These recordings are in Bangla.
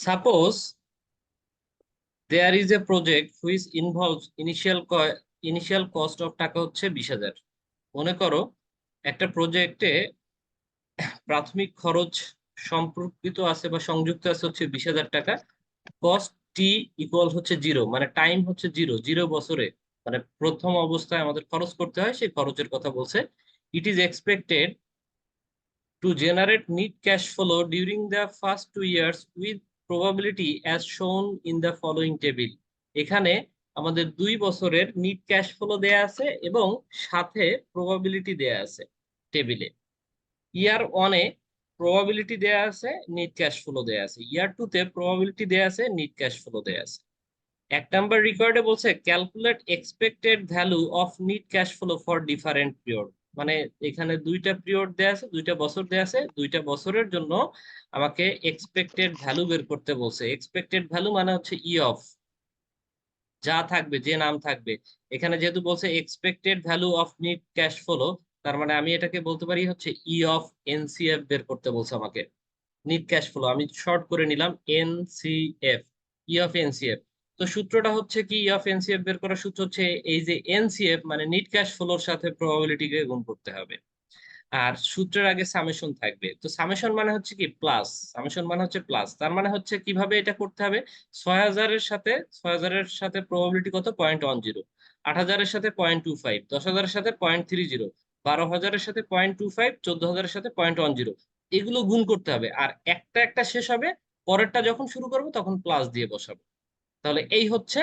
Suppose there is a project which involves initial cost of টাকা হচ্ছে 20,000। মনে করো একটা প্রজেক্টে প্রাথমিক খরচ সম্পর্কিত আছে বা সংযুক্ত আছে হচ্ছে 20,000 টাকা। কস্ট টি ইকুয়াল হচ্ছে 0, মানে টাইম হচ্ছে 0 বছরে, মানে প্রথম অবস্থায় আমাদের খরচ করতে হয় সেই খরচের কথা বলছে। It is expected to generate net cash flow during the first 2 years with probability as shown in the following table। এখানে আমাদের 2 বছরের নিট ক্যাশ ফ্লো দেয়া আছে এবং সাথে প্রবাবিলিটি দেয়া আছে টেবিলে। ইয়ার ওয়ানে প্রবাবিলিটি দেয়া আছে, নিট ক্যাশ ফ্লো দেয়া আছে। ইয়ার টুতে প্রবাবিলিটি দেয়া আছে, নিট ক্যাশ ফ্লো দেয়া আছে। 1 নম্বর রিকোয়ার্ডে বলছে calculate expected value of net cash flow for different period. মানে এখানে 2টা পিরিয়ড দেয়া আছে, 2টা বছর দেয়া আছে, 2টা বছরের জন্য আমাকে এক্সপেক্টেড ভ্যালু বের করতে বলছে। এক্সপেক্টেড ভ্যালু মানে হচ্ছে ই অফ, যা থাকবে, যে নাম থাকবে। এখানে যেহেতু বলছে expected value of net cash flow, তার মানে আমি এটাকে বলতে পারি হচ্ছে ই অফ এনসিএফ বের করতে বলছে আমাকে। নিট ক্যাশ ফ্লো আমি শর্ট করে নিলাম এনসিএফ, ই অফ এনসিএফ। তো সূত্রটা হচ্ছে কি, ই অফ এনসিএফ বের করার সূত্র হচ্ছে এই যে এনসিএফ মানে নিট ক্যাশ ফ্লোর সাথে প্রবাবিলিটিকে গুণ করতে হবে। আর সূত্রের আগে সামেশন থাকবে, তো সামেশন মানে হচ্ছে কি প্লাস, সামেশন মানে হচ্ছে প্লাস। তার মানে হচ্ছে কিভাবে এটা করতে হবে, 6,000-এর সাথে প্রবাবিলিটি কত, 0.10, 8,000-এর সাথে 0.25, 10,000-এর সাথে 0.30, 12,000-এর সাথে 0.25, 14,000-এর সাথে 0.10, এগুলো গুণ করতে হবে। আর একটা একটা শেষ হবে, পরেরটা যখন শুরু করবো তখন প্লাস দিয়ে বসাবো। তাহলে এই হচ্ছে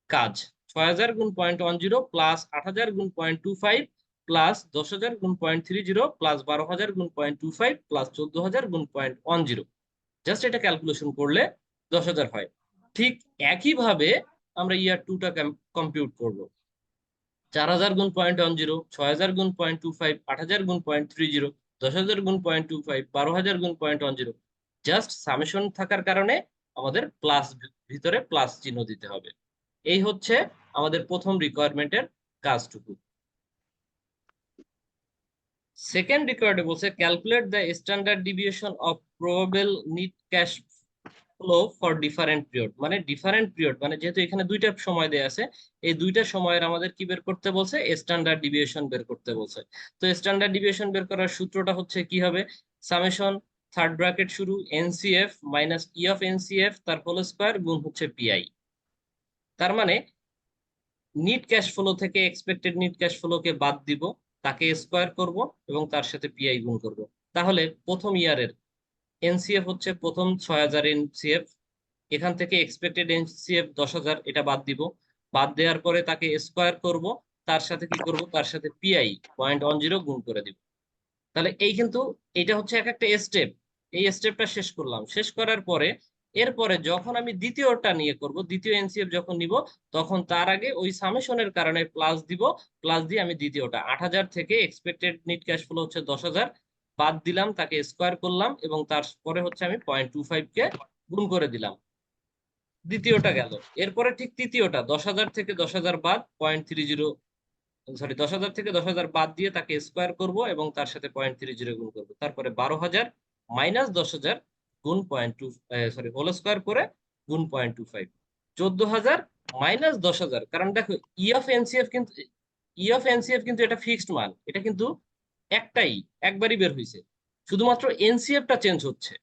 কাজ। 6,000 গুণ 0.10 প্লাস 8,000 গুণ 0.25 প্লাস 10,000 গুণ 0.30 প্লাস 12,000 গুণ 0.25 প্লাস 14,000 গুণ 0.10, জাস্ট এটা ক্যালকুলেশন করলে 10,000 হয়। ঠিক একইভাবে আমরা ইয়ার টুটা কম্পিউট করব। 4,000 গুণ 0.10, 6,000 গুণ 0.25, 8,000 গুণ 0.30, 10,000 গুণ 0.25, 12,000 গুণ 0.10। জাস্ট সামেশন থাকার কারণে আমাদের প্লাস, ভিতরে প্লাস চিহ্ন দিতে হবে। এই হচ্ছে আমাদের প্রথম রিকোয়ারমেন্টের কাজটুকু। সেকেন্ড রিকোয়ার্ডে বলছে calculate the standard deviation of probable net cash flow for different period. মানে ডিফারেন্ট পিরিয়ড মানে যেহেতু এখানে 2টা সময় দেয়া আছে, এই 2টা সময়ের আমাদের কি বের করতে বলছে, স্ট্যান্ডার্ড ডিভিয়েশন বের করতে বলছে। তো স্ট্যান্ডার্ড ডিভিয়েশন বের করার সূত্রটা হচ্ছে কি হবে, সামেশন থার্ড ব্র্যাকেট শুরু NCF minus E of NCF তার হোল স্কয়ার গুণ হচ্ছে পিআই। তার মানে নিট ক্যাশ ফ্লো থেকে এক্সপেক্টেড নিট ক্যাশ ফ্লোকে বাদ দিব, তাকে স্কোয়ার করব এবং তার সাথে পিআই গুণ করব। তাহলে প্রথম ইয়ারের এনসিএফ হচ্ছে প্রথম 6,000 এনসিএফ, এখান থেকে এক্সপেক্টেড এনসিএফ 10,000, এটা বাদ দিব। বাদ দেওয়ার পরে তাকে স্কোয়ার করব, তার সাথে কি করব, তার সাথে পিআই 0.10 গুণ করে দিব। তাহলে এই কিন্তু এটা হচ্ছে এক একটা স্টেপ। এই স্টেপটা শেষ করলাম, শেষ করার পরে এরপরে যখন আমি দ্বিতীয়টা নিয়ে করব, দ্বিতীয় এনসিএফ যখন নিব, তখন তার আগে ওই সামেশনের কারণে প্লাস দিব। প্লাস দিয়ে আমি দ্বিতীয়টা 8,000 থেকে এক্সপেক্টেড নিট ক্যাশ ফ্লো হচ্ছে 10,000 বাদ দিলাম, তাকে স্কোয়ার করলাম এবং তারপরে হচ্ছে আমি 0.25 কে গুণ করে দিলাম। দ্বিতীয়টা গেল, এরপরে ঠিক তৃতীয়টা 10,000 থেকে 10,000 বাদ 0.30, সরি 10,000 থেকে 10,000 বাদ দিয়ে তাকে স্কোয়ার করব এবং তার সাথে 0.30 গুণ করব। তারপরে 12,000 মাইনাস 10,000 গুণ 0.2, সরি হোল স্কোয়ার করে গুণ 0.25, 14,000 মাইনাস 10,000। কারণ দেখো ই অফ এনসিএফ কিন্তু, ই অফ এনসিএফ কিন্তু এটা ফিক্সড মান, এটা কিন্তু একটাই, একবারই বের হয়েছে, শুধুমাত্র এনসিএফটা চেঞ্জ হচ্ছে।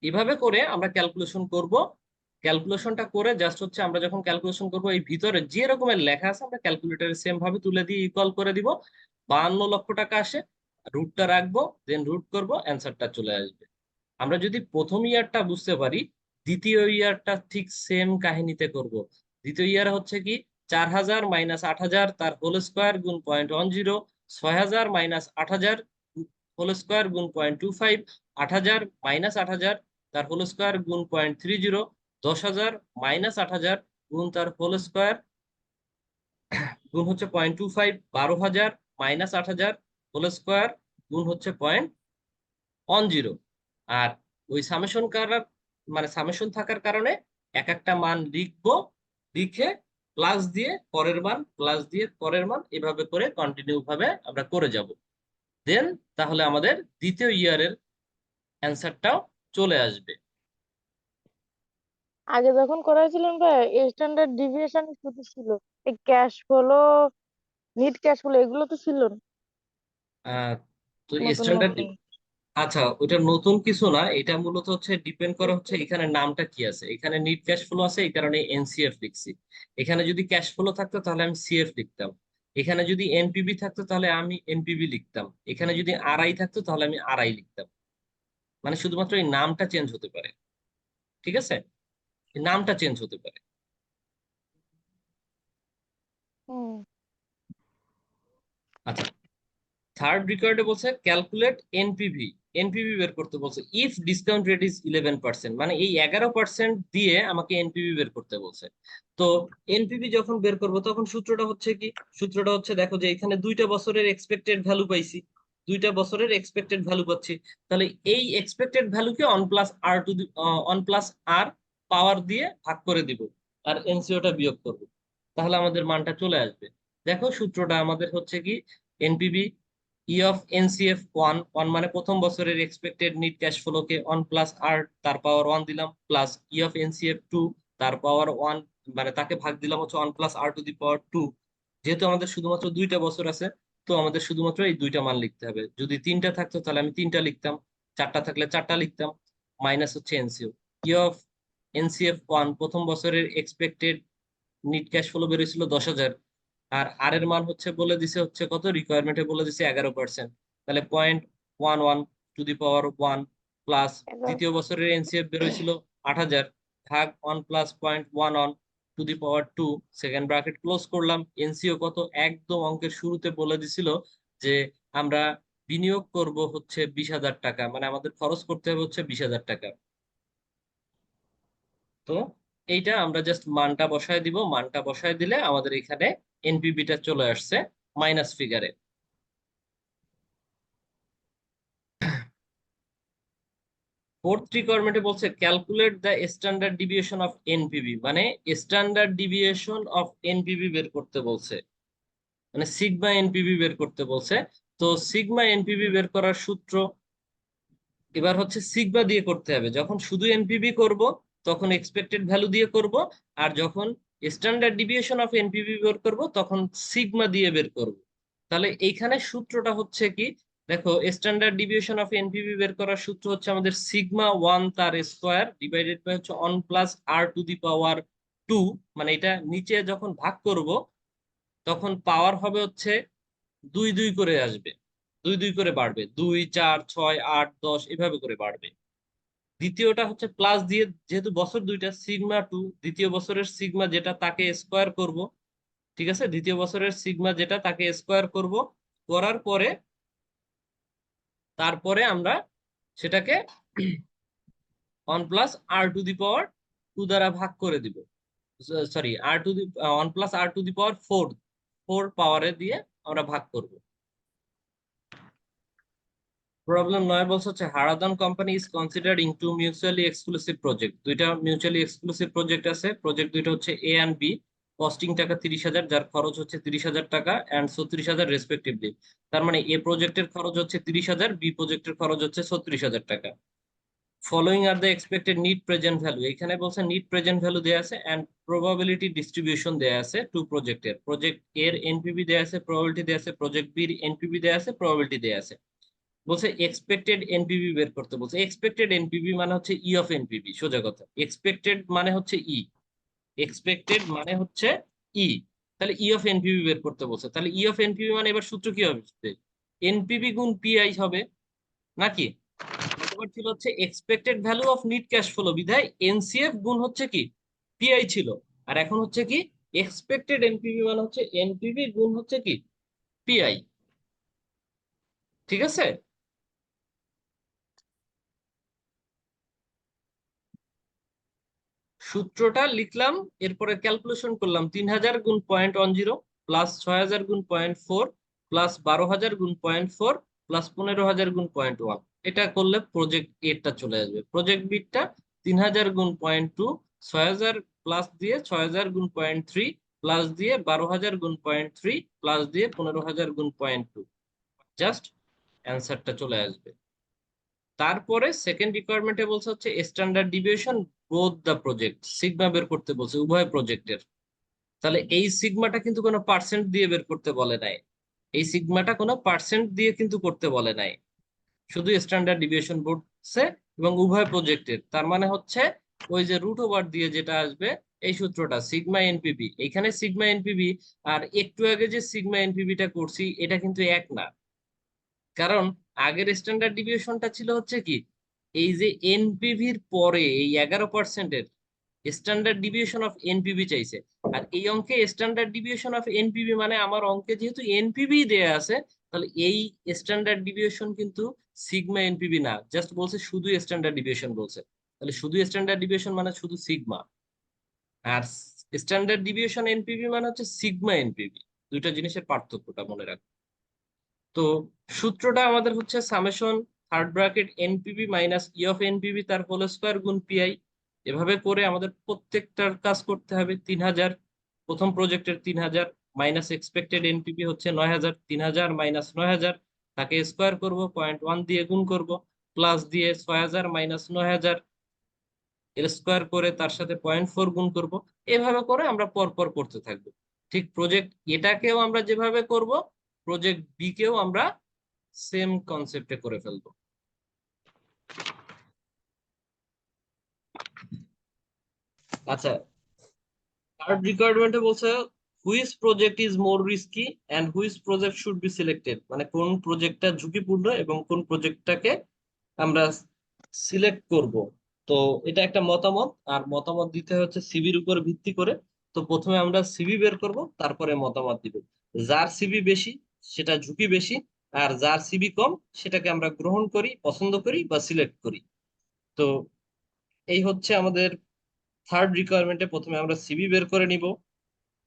এভাবে করে আমরা ক্যালকুলেশন করব। ক্যালকুলেশনটা করে জাস্ট হচ্ছে আমরা যখন ক্যালকুলেশন করব, এই ভিতরে যে রকমের লেখা আছে আমরা ক্যালকুলেটরে সেম ভাবে তুলে দিয়ে ইকুয়াল করে দিব। 52 লক্ষ টাকা আসে, রুটটা রাখবো, দেন রুট করব, অ্যান্সারটা চলে আসবে। আমরা যদি প্রথম ইয়ারটা বুঝতে পারি, দ্বিতীয় ইয়ারটা ঠিক সেম কাহিনীতে করব। দ্বিতীয় ইয়ার হচ্ছে কি, 4,000 মাইনাস 8,000 তার হোল স্কোয়ার গুণ 0.10, 6,000 মাইনাস 8,000 হোল স্কোয়ার গুণ 0.25, 8,000 মাইনাস 8,000 তার হোল স্কোয়ার গুণ 0.30, 10,000 মাইনাস 8,000 গুণ তার হোল স্কোয়ার গুণ হচ্ছে 0.25, 12,000 মাইনাস 8,000 হোল স্কোয়ার গুণ হচ্ছে 0.10। আর ওই সামেশন করার মানে সামেশন থাকার কারণে এক একটা মান লিখবো, লিখে প্লাস দিয়ে পরের মান, প্লাস দিয়ে পরের মান, এভাবে করে কন্টিনিউ ভাবে আমরা করে যাব। দেন তাহলে আমাদের দ্বিতীয় ইয়ারের অ্যান্সারটাও চলে আসবে। আগে যখন করাইছিলাম ভাই স্ট্যান্ডার্ড ডিভিয়েশন শুধু ছিল, এই cash flow, net cash flow এগুলো তো ছিল না। আহ তো নতুন স্ট্যান্ডার্ড, নতুন। আচ্ছা ওটা নতুন কিছু না, এটা মূলত হচ্ছে ডিপেন্ড করে হচ্ছে এখানে নামটা কি আছে। এখানে নিট ক্যাশ ফ্লো আছে, এই কারণে এনসিএফ লিখছি। এখানে যদি ক্যাশ ফ্লো থাকতো তাহলে আমি সিএফ লিখতাম। এখানে যদি এনপিবি থাকতো তাহলে আমি এনপিবি লিখতাম। এখানে যদি আরআই থাকতো তাহলে আমি আরআই লিখতাম। মানে শুধুমাত্র এই নামটা চেঞ্জ হতে পারে, ঠিক আছে, এই নামটা চেঞ্জ হতে পারে। হুম। আচ্ছা, থার্ড রিকোয়ার্ডে বলছে ক্যালকুলেট এনপিভি। এনপিভি বের করতে বলছে ইফ ডিসকাউন্ট রেট ইজ 11%, মানে এই 11% দিয়ে আমাকে এনপিভি বের করতে বলছে। তো এনপিভি যখন বের করব তখন সূত্রটা হচ্ছে কি, সূত্রটা হচ্ছে দেখো যে এখানে 2টা বছরের এক্সপেক্টেড ভ্যালু পাইছি, 2টা বছরের এক্সপেক্টেড ভ্যালু পাচ্ছি। তাহলে এই এক্সপেক্টেড ভ্যালুকে অন প্লাস আর পাওয়ার দিয়ে ভাগ করে দিব, আর এনসিওটা বিয়োগ করব, তাহলে আমাদের মানটা চলে আসবে। দেখো সূত্রটা আমাদের হচ্ছে কি, NPV E of NCF one, one মানে প্রথম বছরের এক্সপেক্টেড নিট ক্যাশ ফ্লোকে অন প্লাস আর তার পাওয়ার ওয়ান দিলাম, plus E of NCF two তার পাওয়ার ওয়ান, মানে তাকে ভাগ দিলাম হচ্ছে one plus R to the power two. যেহেতু আমাদের শুধুমাত্র 2টা বছর আছে, তো আমাদের শুধুমাত্র এই 2টা মান লিখতে হবে। যদি 3টা থাকতো তাহলে আমি 3টা লিখতাম, 4টা থাকলে 4টা লিখতাম। মাইনাস হচ্ছে NCO, E of NCF one প্রথম বছরের এক্সপেক্টেড নিট ক্যাশ ফ্লো বেরিয়েছিল 10,000, আর আর এর মান হচ্ছে বলে দিছে হচ্ছে কত, রিকোয়ারমেন্টে বলে দিছে 11%, তাহলে 0.11 to the power one, plus এবার দ্বিতীয় বছরের এনসিএফ বের হয়েছিল 8,000, ভাগ 1 + 0.11 to the power two, second bracket close করলাম। এনসিও কত, একদম অঙ্কের শুরুতে বলে দিছিল যে আমরা বিনিয়োগ করব হচ্ছে 20,000 টাকা, মানে আমাদের খরচ করতে হবে হচ্ছে 20,000 টাকা। তো এইটা আমরা জাস্ট মানটা বসায় দিব, মানটা বসায় দিলে আমাদের এখানে এনপিবিটা চলে আসছে মাইনাস ফিগারে। ফোর্থ রিকোয়ারমেন্টে বলছে calculate the standard deviation of এনপিবি, মানে স্ট্যান্ডার্ড ডিভিয়েশন অফ এনপিবি বের করতে বলছে, মানে সিগমা এনপিবি বের করতে বলছে। তো সিগমা এনপিবি বের করার সূত্র এবার হচ্ছে সিগমা দিয়ে করতে হবে। যখন শুধু এনপিবি করব তখন এক্সপেক্টেড ভ্যালু দিয়ে করব, আর যখন স্ট্যান্ডার্ড ডিভিয়েশন অফ এনপিবি বের করব তখন সিগমা দিয়ে বের করব। তাহলে এইখানে সূত্রটা হচ্ছে কি, দেখো স্ট্যান্ডার্ড ডিভিয়েশন অফ এনপিবি বের করার সূত্র হচ্ছে আমাদের সিগমা ওয়ান তার স্কোয়ার ডিভাইডেড বাই হচ্ছে one plus R to the power two, মানে এটা নিচে যখন ভাগ করব তখন পাওয়ার হবে হচ্ছে 2 2 করে আসবে, 2 2 করে বাড়বে, 2 4 6 8 10 এভাবে করে বাড়বে। দ্বিতীয়টা হচ্ছে প্লাস দিয়ে, যেহেতু বছর দুইটা, সিগমা টু দ্বিতীয় বছরের সিগমা যেটা তাকে স্কোয়ার করব, ঠিক আছে, দ্বিতীয় বছরের সিগমা যেটা তাকে স্কোয়ার করব, করার পরে তারপরে আমরা সেটাকে one plus R to the power two দ্বারা ভাগ করে দিব, sorry R to the one plus R to the power four, four পাওয়ারে দিয়ে আমরা ভাগ করব। প্রবলেম 9 বলছে হচ্ছে Haradhan company is considering two mutually exclusive project. দুইটা মিউচুয়ালি এক্সক্লুসিভ প্রজেক্ট আছে, প্রজেক্ট দুইটা হচ্ছে এ অ্যান্ড বি। কস্টিং টাকা 30,000, যার খরচ হচ্ছে 30,000 টাকা অ্যান্ড 36,000 রেসপেক্টিভলি। তার মানে এ প্রজেক্টের খরচ হচ্ছে 30,000, বি প্রজেক্টের খরচ হচ্ছে 36,000 টাকা। Following are the expected net present value, এখানে বলছে নিট প্রেজেন্ট ভ্যালু দেয়া আছে অ্যান্ড প্রবাবিলিটি ডিস্ট্রিবিউশন দেয়া আছে টু প্রজেক্টের। প্রজেক্ট এর এনপিভি দেয়া আছে, প্রবাবিলিটি দেয়া আছে, প্রজেক্ট বির এনপিভি দেয়া আছে, প্রবাবিলিটি দেয়া আছে। বলছে এক্সপেক্টেড এনপিভি বের করতে বলছে। এক্সপেক্টেড এনপিভি মানে হচ্ছে ই অফ এনপিভি, সোজা কথা, এক্সপেক্টেড মানে হচ্ছে ই, এক্সপেক্টেড মানে হচ্ছে ই। তাহলে ই অফ এনপিভি বের করতে বলছে, তাহলে ই অফ এনপিভি মানে এবার সূত্র কি হবে, এনপিভি গুণ পিআই হবে নাকি। গতবার ছিল হচ্ছে expected value of net cash flow, বিধায় এনসিএফ গুণ হচ্ছে কি পিআই ছিল, আর এখন হচ্ছে কি এক্সপেক্টেড এনপিভি মানে হচ্ছে এনপিভি গুণ হচ্ছে কি পিআই, ঠিক আছে। সূত্রটা লিখলাম, এরপরে ক্যালকুলেশন করলাম, 3,000 গুণ 0.10 প্লাস 6,000 গুণ 0.4 প্লাস 12,000 গুণ 0.4 প্লাস 15,000 গুণ 0.1। এটা করলে প্রজেক্ট এরটা চলে আসবে। প্রজেক্ট বিটটা 3,000 গুণ 0.2, 6,000 প্লাস দিয়ে 6,000 গুণ 0.3 প্লাস দিয়ে 12,000 গুণ 0.3 প্লাস দিয়ে 15,000 গুণ 0.2, জাস্ট অ্যান্সারটা চলে আসবে। তারপরে সেকেন্ড রিকোয়ারমেন্টে বলছে হচ্ছে standard deviation both the project, sigma বের করতে বলছে উভয় প্রজেক্টের। তাহলে এই সিগমাটা কিন্তু কোনো পার্সেন্ট দিয়ে বের করতে বলে নাই, এই সিগমাটা কোনো পার্সেন্ট দিয়ে কিন্তু করতে বলে নাই, শুধু স্ট্যান্ডার্ড ডিভিয়েশন বলছে এবং উভয় প্রজেক্টের। তার মানে হচ্ছে ওই যে রুট ওভার দিয়ে যেটা আসবে এই সূত্রটা সিগমা এনপিবি, এখানে সিগমা এনপিবি আর একটু আগে যে সিগমা এনপিবিটা করছি এটা কিন্তু এক না। কারণ আগের স্ট্যান্ডার্ড ডিভিয়েশনটা ছিল হচ্ছে কি, এই যে এনপিভির পরে এই 11%-এর স্ট্যান্ডার্ড ডিভিয়েশন অফ এনপিভি চাইছে। আর এই অঙ্কে স্ট্যান্ডার্ড ডিভিয়েশন অফ এনপিভি মানে আমার অঙ্কে যেহেতু এনপিভি দেয়া আছে, তাহলে এই স্ট্যান্ডার্ড ডিভিয়েশন কিন্তু সিগমা এনপিভি না, জাস্ট বলছে শুধু স্ট্যান্ডার্ড ডিভিয়েশন বলছে। তাহলে শুধু স্ট্যান্ডার্ড ডিভিয়েশন মানে শুধু সিগমা, আর স্ট্যান্ডার্ড ডিভিয়েশন এনপিভি মানে হচ্ছে সিগমা এনপিভি। দুইটা জিনিসের পার্থক্যটা মনে রাখবে। তো সূত্রটা আমাদের হচ্ছে summation third bracket NPV minus E of NPV তার হোল স্কয়ার গুণ পিআই। এভাবে করে আমাদের প্রত্যেকটার কাজ করতে হবে। 3000 প্রথম প্রজেক্টের 3000 মাইনাস এক্সপেক্টেড এনপিভি হচ্ছে 9000, 3000 মাইনাস 9000 তাকে স্কোয়ার করব, 0.1 দিয়ে গুণ করব, প্লাস দিয়ে 6000 মাইনাস 9000 এর স্কোয়ার করে তার সাথে 0.4 গুণ করব। এভাবে করে আমরা পরপর করতে থাকবো। ঠিক প্রজেক্ট এটাকেও আমরা যেভাবে করব, প্রজেক্ট বি কেও আমরা সেম কনসেপ্টে করে ফেলবো। আচ্ছা, থার্ড রিকোয়ারমেন্টে বলছে which project is more risky and which project should be selected, মানে কোন প্রজেক্টটা ঝুঁকিপূর্ণ এবং কোন প্রজেক্টটাকে আমরা সিলেক্ট করব। তো এটা একটা মতামত, আর মতামত দিতে হচ্ছে সিভির উপর ভিত্তি করে। তো প্রথমে আমরা সিভি বের করব, তারপরে মতামত দিব। যার সিভি বেশি সেটা ঝুঁকি বেশি, আর যার সিভি কম সেটাকে আমরা গ্রহণ করি, পছন্দ করি বা সিলেক্ট করি। তো এই হচ্ছে আমাদের থার্ড রিকোয়ারমেন্টে প্রথমে আমরা সিভি বের করে নিব।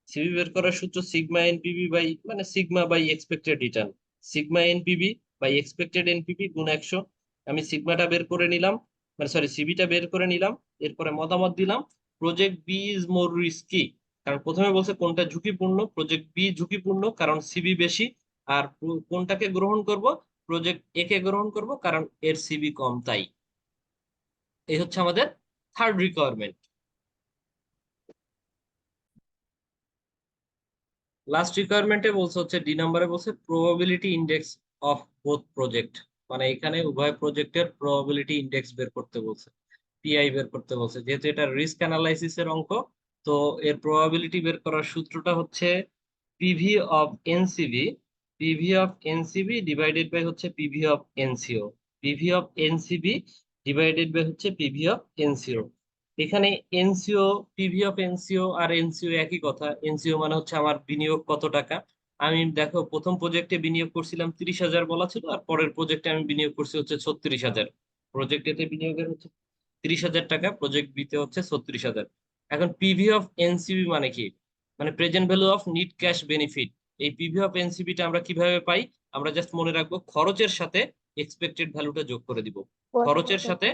সিভি বের করার সূত্র সিগমা এনপিভি বাই মানে sigma by expected return, sigma NPV by expected NPV গুণ 100। আমি সিগমাটা বের করে নিলাম, মানে সরি সিভিটা বের করে নিলাম। এরপরে মতামত দিলাম project B is more risky, কারণ প্রথমে বলছে কোনটা ঝুঁকিপূর্ণ, প্রজেক্ট বি ঝুঁকিপূর্ণ কারণ সিভি বেশি। আর কোনটাকে গ্রহণ করব, প্রজেক্ট এ কে গ্রহণ করব কারণ এর সিভি কম তাই। এই হচ্ছে আমাদের থার্ড রিকোয়ারমেন্ট। লাস্ট রিকোয়ারমেন্টে বলছে হচ্ছে ডি নাম্বারে বলছে probability index of both project, মানে এখানে উভয় প্রজেক্টের প্রবাবিলিটি ইন্ডেক্স বের করতে বলছে, পিআই বের করতে বলছে। যেহেতু এটা রিস্ক অ্যানালাইসিসের অঙ্ক, তো এর প্রবাবিলিটি বের করার সূত্রটা হচ্ছে PV of NCV, PV of NCV divided by হচ্ছে PV of NCO, PV of NCV divided by হচ্ছে পিভি অফ এনসিও। এখানে এনসিও, পিভি অফ এনসিও আর এনসিও একই কথা। এনসিও মানে হচ্ছে আমার বিনিয়োগ কত টাকা। আমি দেখো প্রথম প্রজেক্টে বিনিয়োগ করছিলাম 30,000 বলা ছিল, আর পরের প্রজেক্টে আমি বিনিয়োগ করছি হচ্ছে 36,000। প্রজেক্ট এতে বিনিয়োগের হচ্ছে 30,000 টাকা, প্রজেক্ট বিতে হচ্ছে 36,000। এখন পিভি অফ এনসিবি মানে কি, মানে present value of net cash benefit. এই পিভি অফ এনসিবিটা আমরা কিভাবে পাই, আমরা জাস্ট মনে রাখবো খরচের সাথে এক্সপেক্টেড ভ্যালুটা যোগ করে দিব, খরচের সাথে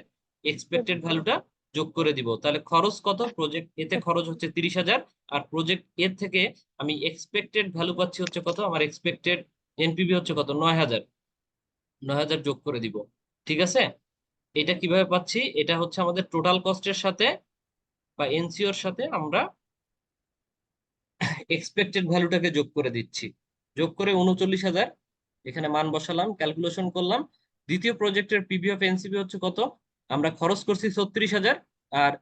এক্সপেক্টেড ভ্যালুটা যোগ করে দিব। তাহলে খরচ কত, প্রজেক্ট এতে খরচ হচ্ছে 30,000, আর প্রজেক্ট এ থেকে আমি এক্সপেক্টেড ভ্যালু পাচ্ছি হচ্ছে কত, আমার এক্সপেক্টেড এনপিভি হচ্ছে কত 9,000, 9,000 যোগ করে দিব। ঠিক আছে, এটা কিভাবে পাচ্ছি, এটা হচ্ছে আমাদের টোটাল কস্টের সাথে বা এনসিওর সাথে আমরা এক্সপেক্টেড ভ্যালুটাকে যোগ করে দিচ্ছি। যোগ করে 39,000 এখানে মান বসালাম, ক্যালকুলেশন করলাম। দ্বিতীয় প্রজেক্টের পিভি অফ এনসিবি হচ্ছে কত, আমরা খরচ করছি 36,000 আর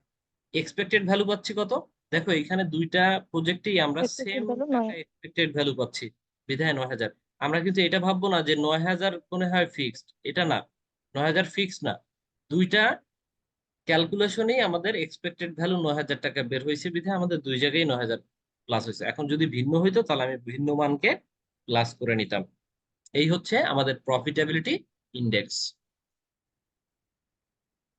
এক্সপেক্টেড ভ্যালু পাচ্ছি কত। দেখো এখানে দুইটা প্রজেক্টেই আমরা সেম টাকা এক্সপেক্টেড ভ্যালু পাচ্ছি, বিধায় 9,000। আমরা কিন্তু এটা ভাববো না যে 9,000 মনে হয় ফিক্সড, এটা না, 9,000 ফিক্সড না। দুইটা ক্যালকুলেশনেই আমাদের এক্সপেক্টেড ভ্যালু 9,000 টাকা বের হয়েছে, বিধায় আমাদের দুই জায়গায় 9,000 প্লাস হয়েছে। এখন যদি ভিন্ন হইতো তাহলে আমি ভিন্ন মানকে প্লাস করে নিতাম। এই হচ্ছে আমাদের প্রফিটেবিলিটি ইন্ডেক্স।